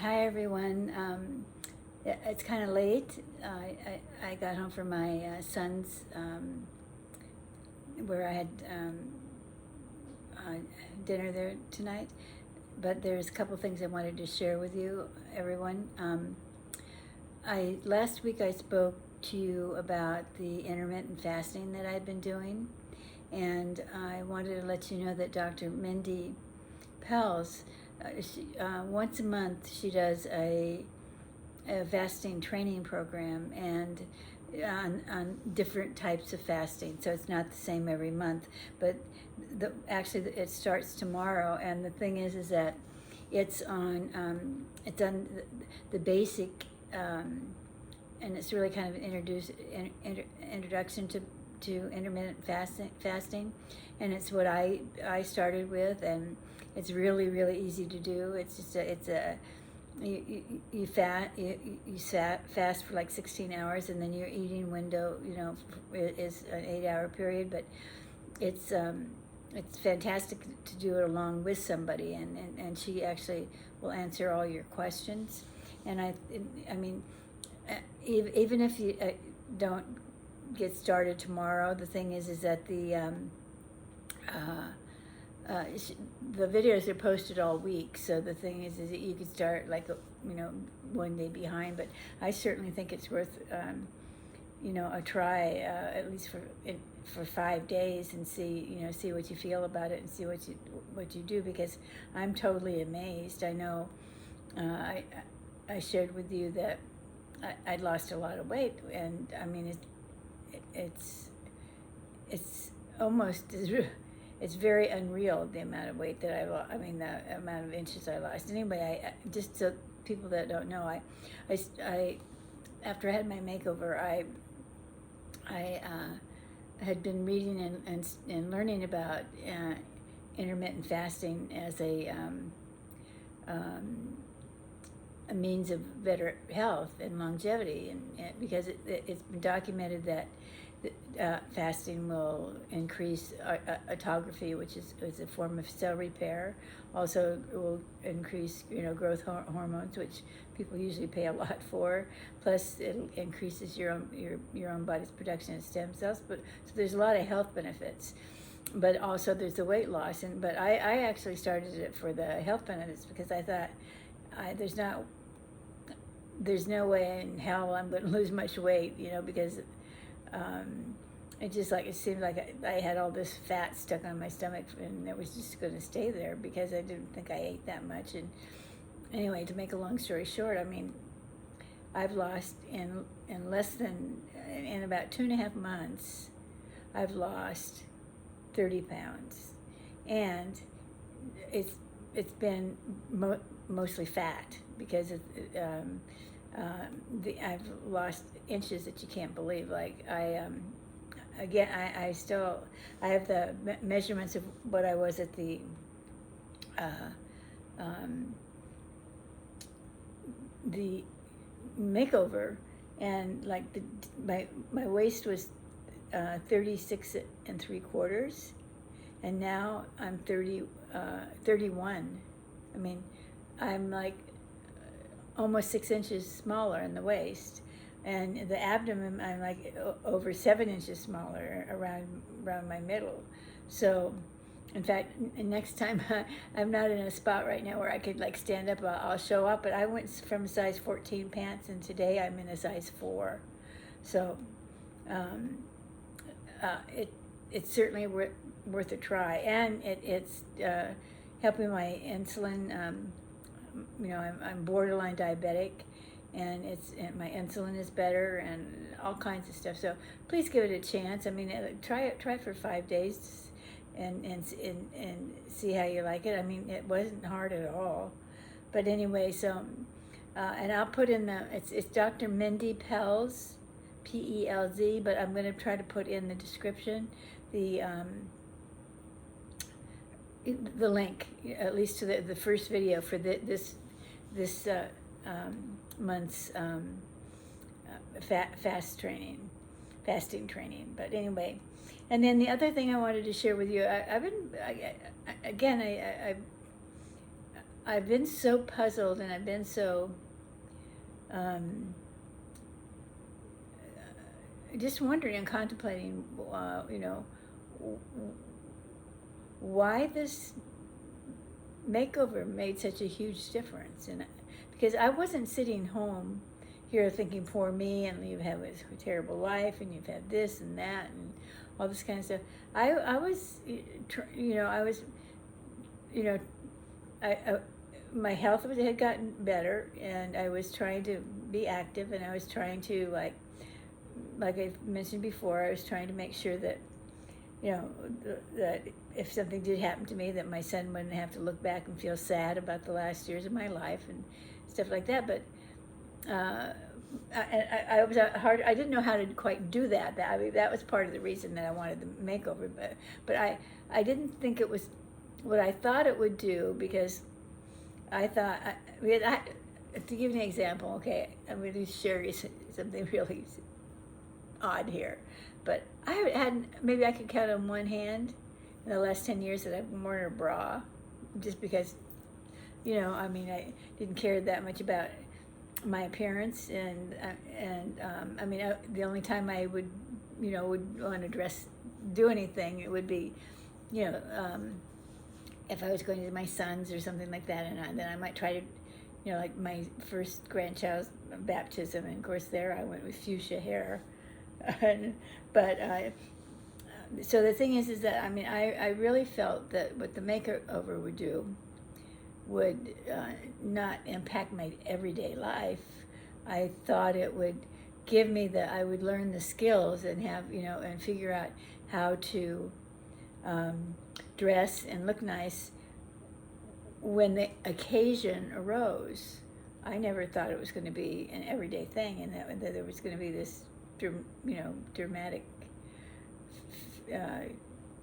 Hi everyone. It's kind of late. I got home from my son's where I had dinner there tonight. But there's a couple things I wanted to share with you, everyone. Last week I spoke to you about the intermittent fasting that I've been doing, and I wanted to let you know that Dr. Mindy Pelz, once a month she does a fasting training program, and on different types of fasting. So it's not the same every month, but actually it starts tomorrow. And the thing is that it's on the basic, and it's really kind of an introduction to intermittent fasting, and it's what I started with, and it's really easy to do. It's just you fast for like 16 hours, and then your eating window, is an 8-hour period. But it's fantastic to do it along with somebody, and she actually will answer all your questions. And I mean, even if you don't get started tomorrow, the thing is that the videos are posted all week. So the thing is that you could start like one day behind, but I certainly think it's worth a try, at least for 5 days, and see what you feel about it, and see what you do, because I'm totally amazed. I know I shared with you that I'd lost a lot of weight, and I mean it's almost it's very unreal, the amount of weight that I lost. I mean, the amount of inches I lost. Anyway, I just, so people that don't know, I after I had my makeover, I had been reading and learning about intermittent fasting as a means of better health and longevity, and because it's been documented that fasting will increase autophagy, which is a form of cell repair. Also, it will increase growth hormones, which people usually pay a lot for. Plus, it increases your own body's production of stem cells. But so there's a lot of health benefits. But also there's the weight loss, but I actually started it for the health benefits, because I thought there's no way in hell I'm going to lose much weight, because it seemed like I had all this fat stuck on my stomach, and it was just going to stay there because I didn't think I ate that much. And anyway, to make a long story short, I mean, I've lost in about 2.5 months, I've lost 30 pounds, and it's been mostly fat, because I've lost inches that you can't believe. Like I have the measurements of what I was at the makeover, and like my waist was 36 3/4, and now I'm 31. I mean, I'm like almost 6 inches smaller in the waist, and the abdomen I'm like over 7 inches smaller around my middle. So in fact, next time I'm not in a spot right now where I could like stand up, I'll show up, but I went from size 14 pants, and today I'm in a size 4. So it's certainly worth a try, and it's helping my insulin. I'm borderline diabetic, and my insulin is better, and all kinds of stuff. So please give it a chance. I mean, try it for 5 days, and see how you like it. I mean, it wasn't hard at all. But anyway, so and I'll put in it's Dr. Mindy Pelz, Pelz, but I'm going to try to put in the description the link, at least to the first video for this month's fasting training. But anyway, and then the other thing I wanted to share with you, I've been so puzzled, and I've been so um, just wondering and contemplating, why this makeover made such a huge difference. And because I wasn't sitting home here thinking, poor me, and you've had a terrible life, and you've had this and that, and all this kind of stuff. I was, I was, I my health had gotten better, and I was trying to be active, and I was trying to, like I mentioned before, I was trying to make sure that, that if something did happen to me, that my son wouldn't have to look back and feel sad about the last years of my life and stuff like that. But I was hard. I didn't know how to quite do that. That was part of the reason that I wanted the makeover. But I didn't think it was what I thought it would do, because I thought, to give you an example, okay, I'm going to share you something really odd here. But I had, maybe I could count on one hand in the last 10 years that I've worn a bra, just because, I didn't care that much about my appearance, and the only time I would want to do anything, it would be, if I was going to my son's or something like that, and then I might try to, like my first grandchild's baptism, and of course there I went with fuchsia hair. So the thing is that I really felt that what the makeover would do would not impact my everyday life. I thought it would give me I would learn the skills and have, and figure out how to dress and look nice when the occasion arose. I never thought it was going to be an everyday thing, and that there was going to be this, dramatic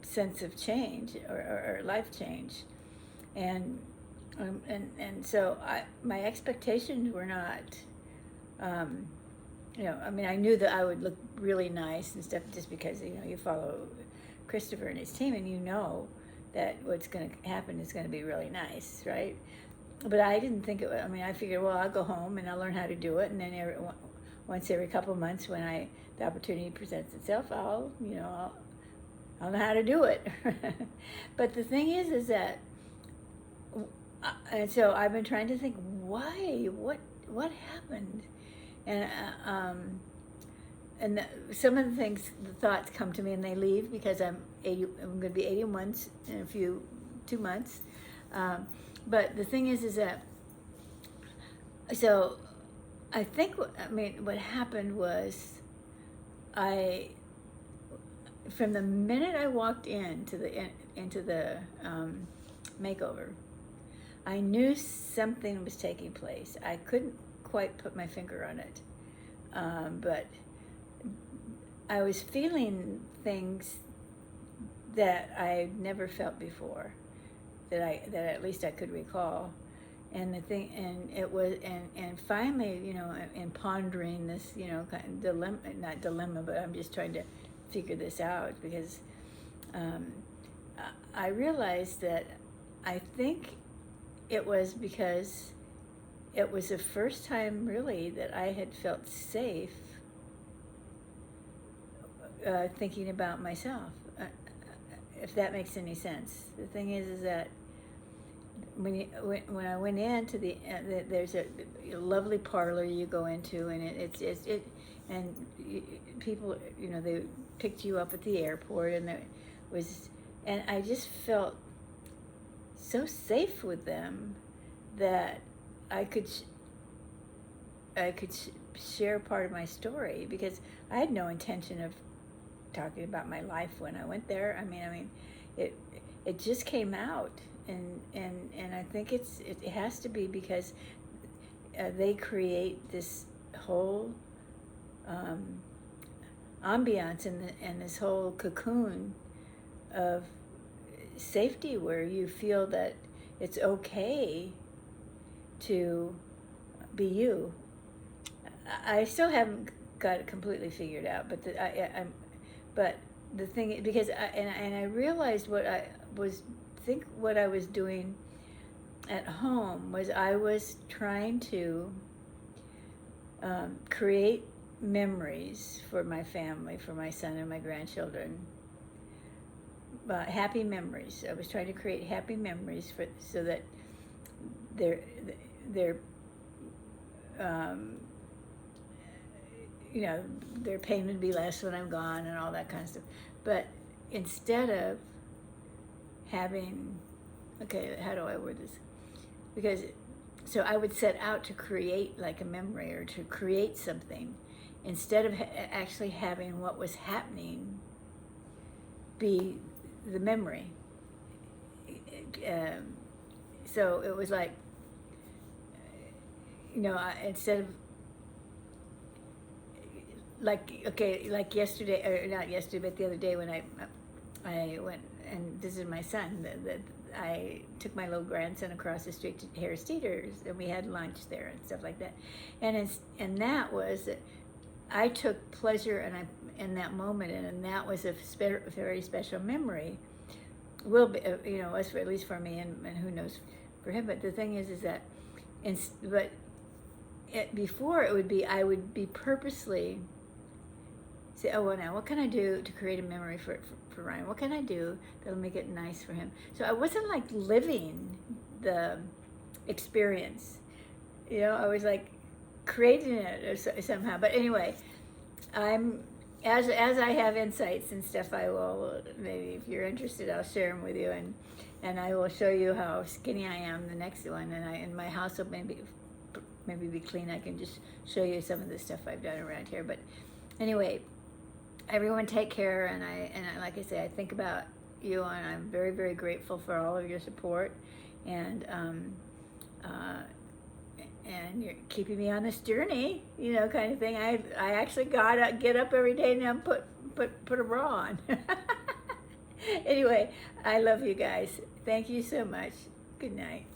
sense of change or life change, and so my expectations were not, I knew that I would look really nice and stuff, just because you follow Christopher and his team, and that what's going to happen is going to be really nice, right? But I didn't think it. I figured, well, I'll go home and I'll learn how to do it, and then once every couple of months, when the opportunity presents itself, I'll know how to do it. But the thing is that, and so I've been trying to think, why, what happened, and some of the thoughts come to me and they leave, because I'm going to be 81 in 2 months. But the thing is that, so I think, what happened was, from the minute I walked into the makeover, I knew something was taking place. I couldn't quite put my finger on it, but I was feeling things that I never felt before, that at least I could recall. And the thing, and it was, and finally, in pondering this, kind of dilemma, not dilemma, but I'm just trying to figure this out, because I realized that I think it was because it was the first time really that I had felt safe thinking about myself, if that makes any sense. The thing is that when I went into there's a lovely parlor you go into, and people, they picked you up at the airport, and I just felt so safe with them that I could share part of my story, because I had no intention of talking about my life when I went there. It just came out, and I think it has to be because they create this whole ambiance and this whole cocoon of safety, where you feel that it's okay to be you. I still haven't got it completely figured out, but but the thing, because I realized what I was doing at home was I was trying to create memories for my family, for my son and my grandchildren. Happy memories. I was trying to create happy memories so that their their pain would be less when I'm gone and all that kind of stuff. But instead of having, okay, how do I word this? Because, so I would set out to create like a memory or to create something instead of actually having what was happening be the memory. So it was like, instead of like yesterday, or not yesterday, but the other day when I went, and this is my son, I took my little grandson across the street to Harris Teeter's, and we had lunch there and stuff like that, and that was, I took pleasure in that moment, and that was a very special memory. Will be, was at least for me, and who knows for him. But the thing is that, before it would be, I would be purposely say, oh, well, now what can I do to create a memory for Ryan? What can I do that'll make it nice for him? So I wasn't like living the experience, I was like creating it somehow. But anyway, as I have insights and stuff, I will, maybe if you're interested, I'll share them with you, and I will show you how skinny I am the next one, and my house will maybe be clean. I can just show you some of the stuff I've done around here. But anyway, everyone take care, and I like I say, I think about you, and I'm very, very grateful for all of your support, and you're keeping me on this journey, kind of thing. I actually gotta get up every day now and put a bra on. Anyway, I love you guys. Thank you so much. Good night.